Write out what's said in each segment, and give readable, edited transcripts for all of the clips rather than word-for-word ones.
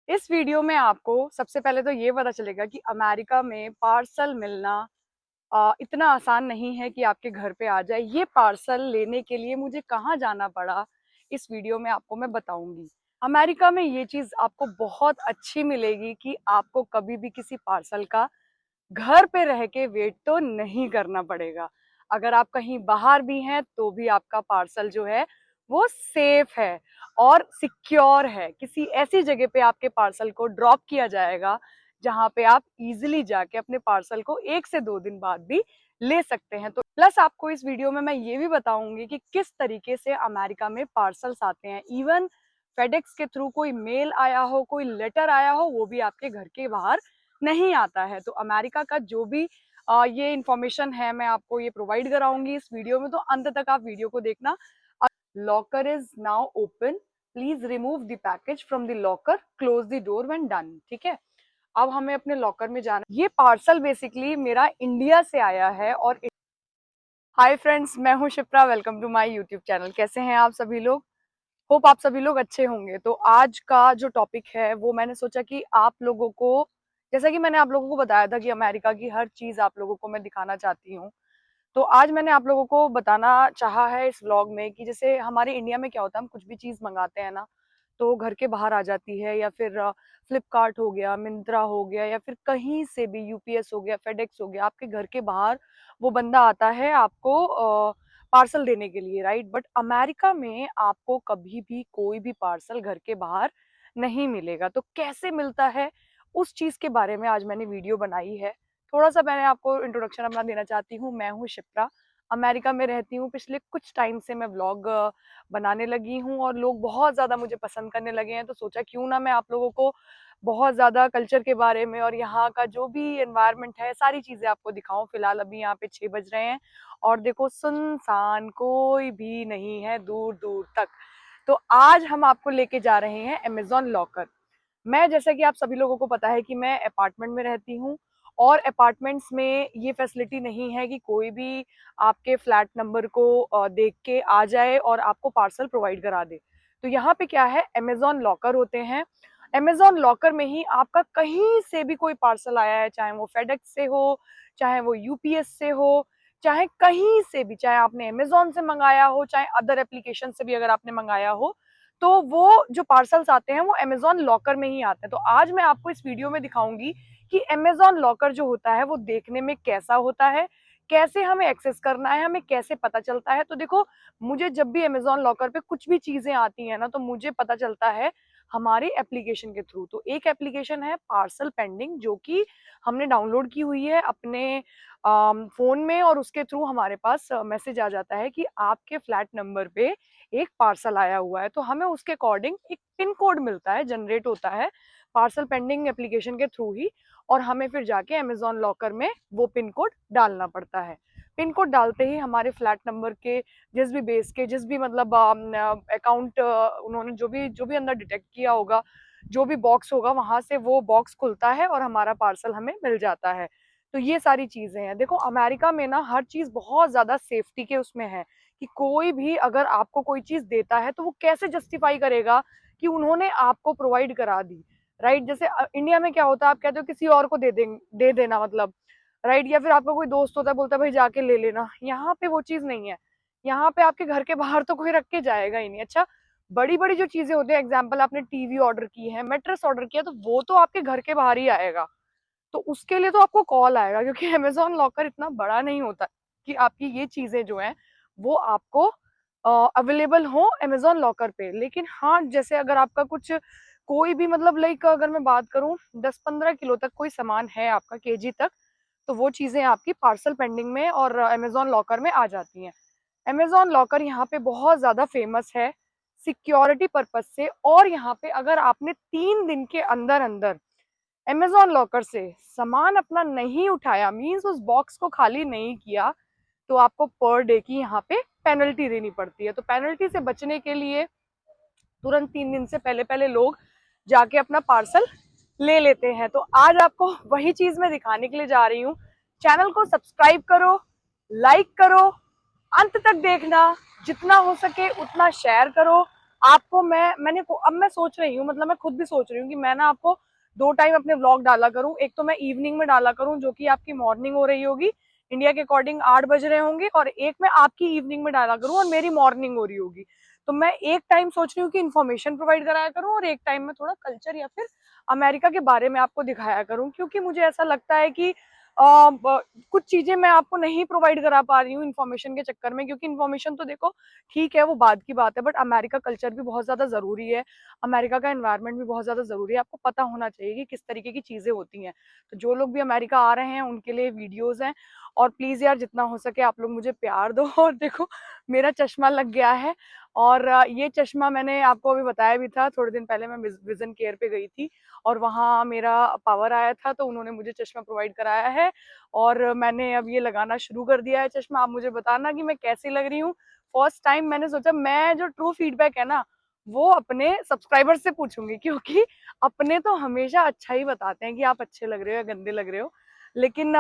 इस वीडियो में आपको सबसे पहले तो ये पता चलेगा कि अमेरिका में पार्सल मिलना इतना आसान नहीं है कि आपके घर पे आ जाए। ये पार्सल लेने के लिए मुझे कहाँ जाना पड़ा, इस वीडियो में आपको मैं बताऊंगी। अमेरिका में ये चीज़ आपको बहुत अच्छी मिलेगी कि आपको कभी भी किसी पार्सल का घर पे रह के वेट तो नहीं करना पड़ेगा। अगर आप कहीं बाहर भी हैं तो भी आपका पार्सल जो है वो सेफ है और सिक्योर है। किसी ऐसी जगह पे आपके पार्सल को ड्रॉप किया जाएगा जहां पे आप इजीली जाके अपने पार्सल को 1 से 2 दिन बाद भी ले सकते हैं। तो प्लस आपको इस वीडियो में मैं ये भी बताऊंगी कि किस तरीके से अमेरिका में पार्सल्स आते हैं। इवन फेडेक्स के थ्रू कोई मेल आया हो, कोई लेटर आया हो, वो भी आपके घर के बाहर नहीं आता है। तो अमेरिका का जो भी ये इंफॉर्मेशन है मैं आपको ये प्रोवाइड कराऊंगी इस वीडियो में, तो अंत तक आप वीडियो को देखना। Locker is now open, please remove the package from the locker, close the door when done. ठीक है, अब हमें अपने लॉकर में जाना। ये पार्सल बेसिकली मेरा इंडिया से आया है। और हाय फ्रेंड्स, मैं हूँ Shipra, welcome to my YouTube channel. कैसे हैं आप सभी लोग? होप आप सभी लोग अच्छे होंगे। तो आज का जो टॉपिक है वो मैंने सोचा कि आप लोगों को, जैसा कि मैंने आप लोगों को बताया था कि अमेरिका की हर चीज आप लोगों को मैं दिखाना चाहती हूँ, तो आज मैंने आप लोगों को बताना चाहा है इस व्लॉग में कि जैसे हमारे इंडिया में क्या होता है, हम कुछ भी चीज मंगाते हैं ना तो घर के बाहर आ जाती है, या फिर फ्लिपकार्ट हो गया, मिंत्रा हो गया, या फिर कहीं से भी यूपीएस हो गया, फेडेक्स हो गया, आपके घर के बाहर वो बंदा आता है आपको पार्सल देने के लिए, राइट। बट अमेरिका में आपको कभी भी कोई भी पार्सल घर के बाहर नहीं मिलेगा। तो कैसे मिलता है उस चीज के बारे में आज मैंने वीडियो बनाई है। थोड़ा सा मैंने आपको इंट्रोडक्शन अपना देना चाहती हूँ। मैं हूँ शिप्रा, अमेरिका में रहती हूँ। पिछले कुछ टाइम से मैं व्लॉग बनाने लगी हूँ और लोग बहुत ज़्यादा मुझे पसंद करने लगे हैं, तो सोचा क्यों ना मैं आप लोगों को बहुत ज़्यादा कल्चर के बारे में और यहाँ का जो भी एनवायरनमेंट है सारी चीज़ें आपको दिखाऊं। फिलहाल अभी यहाँ पे 6 बज रहे हैं और देखो सुनसान, कोई भी नहीं है दूर दूर तक। तो आज हम आपको लेके जा रहे हैं अमेजॉन लॉकर। मैं, जैसा कि आप सभी लोगों को पता है कि मैं अपार्टमेंट में रहती हूँ और अपार्टमेंट्स में ये फैसिलिटी नहीं है कि कोई भी आपके फ्लैट नंबर को देख के आ जाए और आपको पार्सल प्रोवाइड करा दे। तो यहाँ पे क्या है, अमेजॉन लॉकर होते हैं। अमेजॉन लॉकर में ही आपका कहीं से भी कोई पार्सल आया है, चाहे वो फेडेक्स से हो, चाहे वो यूपीएस से हो, चाहे कहीं से भी, चाहे आपने अमेजॉन से मंगाया हो, चाहे अदर एप्लीकेशन से भी अगर आपने मंगाया हो, तो वो जो पार्सल्स आते हैं वो अमेजॉन लॉकर में ही आते हैं। तो आज मैं आपको इस वीडियो में दिखाऊंगी कि अमेजॉन लॉकर जो होता है वो देखने में कैसा होता है, कैसे हमें एक्सेस करना है, हमें कैसे पता चलता है। तो देखो, मुझे जब भी अमेजॉन लॉकर पे कुछ भी चीजें आती हैं ना तो मुझे पता चलता है हमारे एप्लीकेशन के थ्रू। तो एक एप्लीकेशन है पार्सल पेंडिंग, जो कि हमने डाउनलोड की हुई है अपने फोन में, और उसके थ्रू हमारे पास मैसेज आ जाता है कि आपके फ्लैट नंबर पे एक पार्सल आया हुआ है। तो हमें उसके अकॉर्डिंग एक पिन कोड मिलता है, जनरेट होता है पार्सल पेंडिंग एप्लीकेशन के थ्रू ही, और हमें फिर जाके अमेजॉन लॉकर में वो पिन कोड डालना पड़ता है। पिन कोड डालते ही हमारे फ्लैट नंबर के जिस भी बेस के, जिस भी मतलब अकाउंट उन्होंने जो भी अंदर डिटेक्ट किया होगा, जो भी बॉक्स होगा, वहां से वो बॉक्स खुलता है और हमारा पार्सल हमें मिल जाता है। तो ये सारी चीजें हैं। देखो, अमेरिका में ना हर चीज बहुत ज्यादा सेफ्टी के उसमें है कि कोई भी अगर आपको कोई चीज देता है तो वो कैसे जस्टिफाई करेगा कि उन्होंने आपको प्रोवाइड करा दी, राइट। जैसे इंडिया में क्या होता है, आप कहते हो किसी और को दे देना, मतलब, राइट। या फिर आपका कोई दोस्त होता है, बोलता है भाई जाके ले लेना। यहाँ पे वो चीज नहीं है। यहाँ पे आपके घर के बाहर तो कोई रख के जाएगा ही नहीं। अच्छा, बड़ी बड़ी जो चीजें होती है, एग्जाम्पल आपने टीवी ऑर्डर की है, मैट्रेस ऑर्डर किया, तो वो तो आपके घर के बाहर ही आएगा। तो उसके लिए तो आपको कॉल आएगा, क्योंकि अमेजोन लॉकर इतना बड़ा नहीं होता कि आपकी ये चीजें जो हैं वो आपको अवेलेबल हो अमेजोन लॉकर पे। लेकिन हाँ, जैसे अगर आपका कुछ कोई भी मतलब लाइक अगर मैं बात करूं 10-15 किलो तक कोई सामान है आपका, केजी तक, तो वो चीजें आपकी पार्सल पेंडिंग में और अमेजोन लॉकर में आ जाती हैं। अमेजोन लॉकर यहाँ पे बहुत ज्यादा फेमस है सिक्योरिटी पर्पज से। और यहाँ पे अगर आपने 3 दिन के अंदर अंदर अमेजोन लॉकर से सामान अपना नहीं उठाया, मीन्स उस बॉक्स को खाली नहीं किया, तो आपको पर डे की यहाँ पे पेनल्टी देनी पड़ती है। तो पेनल्टी से बचने के लिए तुरंत 3 दिन से पहले पहले लोग जाके अपना पार्सल ले लेते हैं। तो आज आपको वही चीज मैं दिखाने के लिए जा रही हूँ। चैनल को सब्सक्राइब करो, लाइक करो, अंत तक देखना, जितना हो सके उतना शेयर करो, आपको अब मैं सोच रही हूँ, मतलब मैं खुद भी सोच रही हूँ कि मैं ना आपको 2 टाइम अपने व्लॉग डाला करूँ। एक तो मैं इवनिंग में डाला करूँ जो कि आपकी मॉर्निंग हो रही होगी, इंडिया के अकॉर्डिंग 8 बज रहे होंगे, और एक मैं आपकी इवनिंग में डाला करूँ और मेरी मॉर्निंग हो रही होगी। तो मैं एक टाइम सोच रही हूँ कि इन्फॉर्मेशन प्रोवाइड कराया करूँ, और एक टाइम में थोड़ा कल्चर या फिर अमेरिका के बारे में आपको दिखाया करूँ, क्योंकि मुझे ऐसा लगता है कि कुछ चीजें मैं आपको नहीं प्रोवाइड करा पा रही हूँ इन्फॉर्मेशन के चक्कर में, क्योंकि इन्फॉर्मेशन तो देखो ठीक है वो बाद की बात है, बट अमेरिका कल्चर भी बहुत ज्यादा जरूरी है, अमेरिका का एनवायरनमेंट भी बहुत ज्यादा जरूरी है, आपको पता होना चाहिए कि किस तरीके की चीजें होती हैं। तो जो लोग भी अमेरिका आ रहे हैं उनके लिए वीडियोस हैं, और प्लीज यार जितना हो सके आप लोग मुझे प्यार दो। और देखो मेरा चश्मा लग गया है, और ये चश्मा मैंने आपको अभी बताया भी था, थोड़े दिन पहले मैं विजन केयर पे गई थी और वहां मेरा पावर आया था, तो उन्होंने मुझे चश्मा प्रोवाइड कराया है, और मैंने अब ये लगाना शुरू कर दिया है चश्मा। आप मुझे बताना कि मैं कैसी लग रही हूँ। फर्स्ट टाइम मैंने सोचा मैं जो ट्रू फीडबैक है ना वो अपने सब्सक्राइबर से पूछूंगी, क्योंकि अपने तो हमेशा अच्छा ही बताते हैं कि आप अच्छे लग रहे हो या गंदे लग रहे हो, लेकिन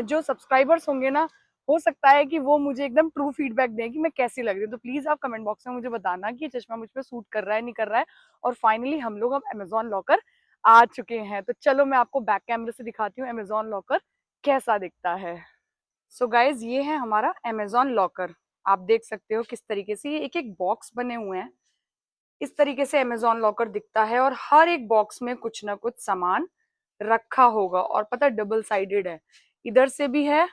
जो सब्सक्राइबर्स होंगे ना, हो सकता है कि वो मुझे एकदम ट्रू फीडबैक दें कि मैं कैसी लग रही हूँ। तो प्लीज आप कमेंट बॉक्स में मुझे बताना कि ये चश्मा मुझ पर सूट कर रहा है नहीं कर रहा है। और फाइनली हम लोग अब अमेजोन लॉकर आ चुके हैं, तो चलो मैं आपको बैक कैमरे से दिखाती हूँ अमेजोन लॉकर कैसा दिखता है। सो गाइज ये है हमारा अमेजोन लॉकर। आप देख सकते हो किस तरीके से ये एक एक बॉक्स बने हुए हैं, इस तरीके से अमेजोन लॉकर दिखता है, और हर एक बॉक्स में कुछ ना कुछ सामान रखा होगा, और पता डबल साइडेड है, इधर से भी है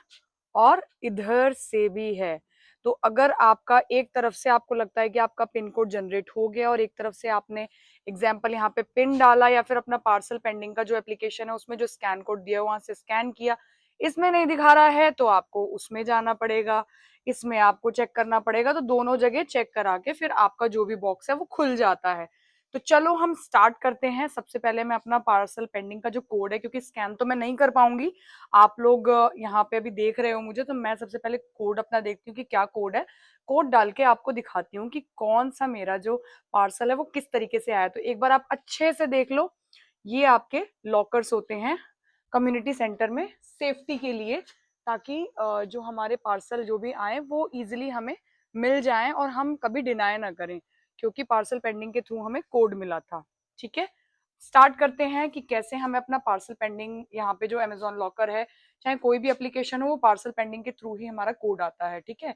और इधर से भी है। तो अगर आपका एक तरफ से आपको लगता है कि आपका पिन कोड जनरेट हो गया और एक तरफ से आपने एग्जाम्पल यहाँ पे पिन डाला या फिर अपना पार्सल पेंडिंग का जो एप्लीकेशन है उसमें जो स्कैन कोड दिया वहां से स्कैन किया, इसमें नहीं दिखा रहा है तो आपको उसमें जाना पड़ेगा, इसमें आपको चेक करना पड़ेगा। तो दोनों जगह चेक करा के फिर आपका जो भी बॉक्स है वो खुल जाता है। तो चलो हम स्टार्ट करते हैं। सबसे पहले मैं अपना पार्सल पेंडिंग का जो कोड है, क्योंकि स्कैन तो मैं नहीं कर पाऊंगी, आप लोग यहाँ पे अभी देख रहे हो मुझे, तो मैं सबसे पहले कोड अपना देखती हूँ कि क्या कोड है। कोड डाल के आपको दिखाती हूँ कि कौन सा मेरा जो पार्सल है वो किस तरीके से आया। तो एक बार आप अच्छे से देख लो, ये आपके लॉकर्स होते हैं कम्युनिटी सेंटर में सेफ्टी के लिए, ताकि जो हमारे पार्सल जो भी आए वो इजिली हमें मिल जाएं और हम कभी डिनाई ना करें, क्योंकि पार्सल पेंडिंग के थ्रू हमें कोड मिला था। ठीक है, स्टार्ट करते हैं कि कैसे हमें अपना पार्सल पेंडिंग यहाँ पे जो अमेजोन लॉकर है, चाहे कोई भी एप्लीकेशन हो, वो पार्सल पेंडिंग के थ्रू ही हमारा कोड आता है। ठीक है,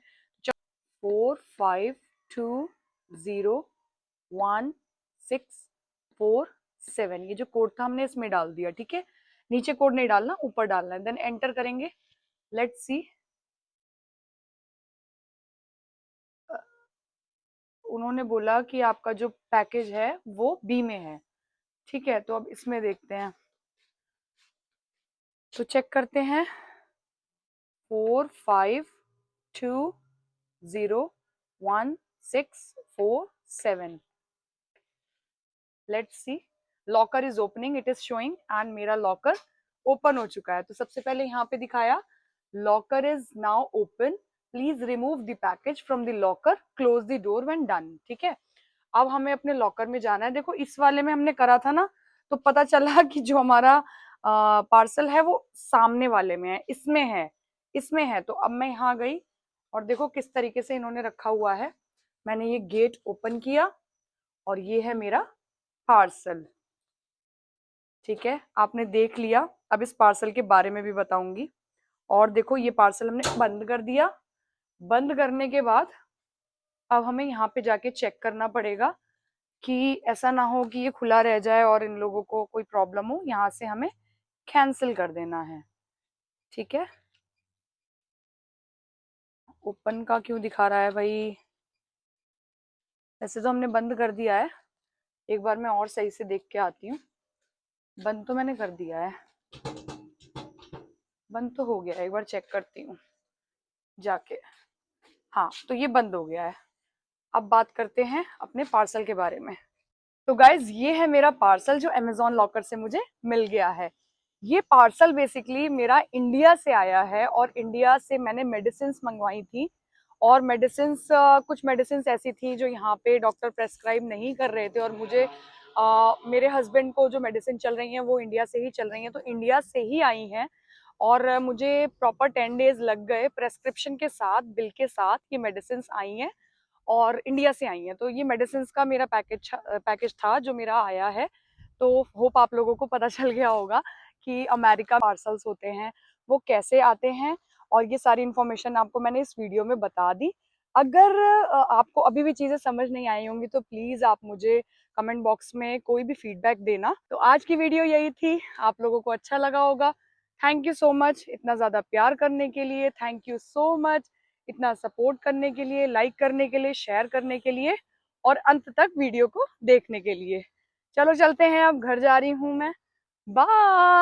45201647, ये जो कोड था हमने इसमें डाल दिया। ठीक है, नीचे कोड नहीं डालना, ऊपर डालना है, देन एंटर करेंगे। लेट्स सी, उन्होंने बोला कि आपका जो पैकेज है वो बी में है। ठीक है, तो अब इसमें देखते हैं, तो चेक करते हैं। 45201647, let's see, locker is opening, it is showing, and मेरा लॉकर ओपन हो चुका है। तो सबसे पहले यहाँ पे दिखाया locker is now open, please remove the package from the locker, close the door when done. ठीक है, अब हमें अपने लॉकर में जाना है। देखो इस वाले में हमने करा था ना, तो पता चला कि जो हमारा पार्सल है वो सामने वाले में है, इसमें है, इसमें है। तो अब मैं यहाँ गई और देखो किस तरीके से इन्होंने रखा हुआ है। मैंने ये गेट ओपन किया और ये है मेरा पार्सल। ठीक है, आपने देख लिया, अब इस पार्सल के बारे में भी बताऊंगी। और देखो ये पार्सल हमने बंद कर दिया। बंद करने के बाद अब हमें यहाँ पे जाके चेक करना पड़ेगा कि ऐसा ना हो कि ये खुला रह जाए और इन लोगों को कोई प्रॉब्लम हो, यहाँ से हमें कैंसिल कर देना है। ठीक है, ओपन का क्यों दिखा रहा है भाई? वैसे तो हमने बंद कर दिया है, एक बार मैं और सही से देख के आती हूँ। बंद तो मैंने कर दिया है, बंद तो हो गया, एक बार चेक करती हूँ जाके। हाँ, तो ये बंद हो गया है। अब बात करते हैं अपने पार्सल के बारे में। तो गाइज ये है मेरा पार्सल जो अमेजोन लॉकर से मुझे मिल गया है। ये पार्सल बेसिकली मेरा इंडिया से आया है, और इंडिया से मैंने मेडिसिन मंगवाई थी, और मेडिसिन कुछ मेडिसिन ऐसी थी जो यहाँ पे डॉक्टर प्रेस्क्राइब नहीं कर रहे थे, और मुझे मेरे हस्बैंड को जो मेडिसिन चल रही हैं वो इंडिया से ही चल रही हैं, तो इंडिया से ही आई हैं। और मुझे प्रॉपर 10 डेज लग गए प्रेस्क्रिप्शन के साथ, बिल के साथ ये मेडिसिन आई हैं। और इंडिया से आई हैं। तो ये मेडिसिन का मेरा पैकेज था जो मेरा आया है। तो होप आप लोगों को पता चल गया होगा कि अमेरिका पार्सल्स होते हैं वो कैसे आते हैं, और ये सारी इन्फॉर्मेशन आपको मैंने इस वीडियो में बता दी। अगर आपको अभी भी चीज़ें समझ नहीं आई होंगी तो प्लीज़ आप मुझे कमेंट बॉक्स में कोई भी फीडबैक देना। तो आज की वीडियो यही थी, आप लोगों को अच्छा लगा होगा। थैंक यू सो मच इतना ज़्यादा प्यार करने के लिए, थैंक यू सो मच इतना सपोर्ट करने के लिए, लाइक करने के लिए, शेयर करने के लिए और अंत तक वीडियो को देखने के लिए। चलो चलते हैं, अब घर जा रही हूँ मैं। बाय।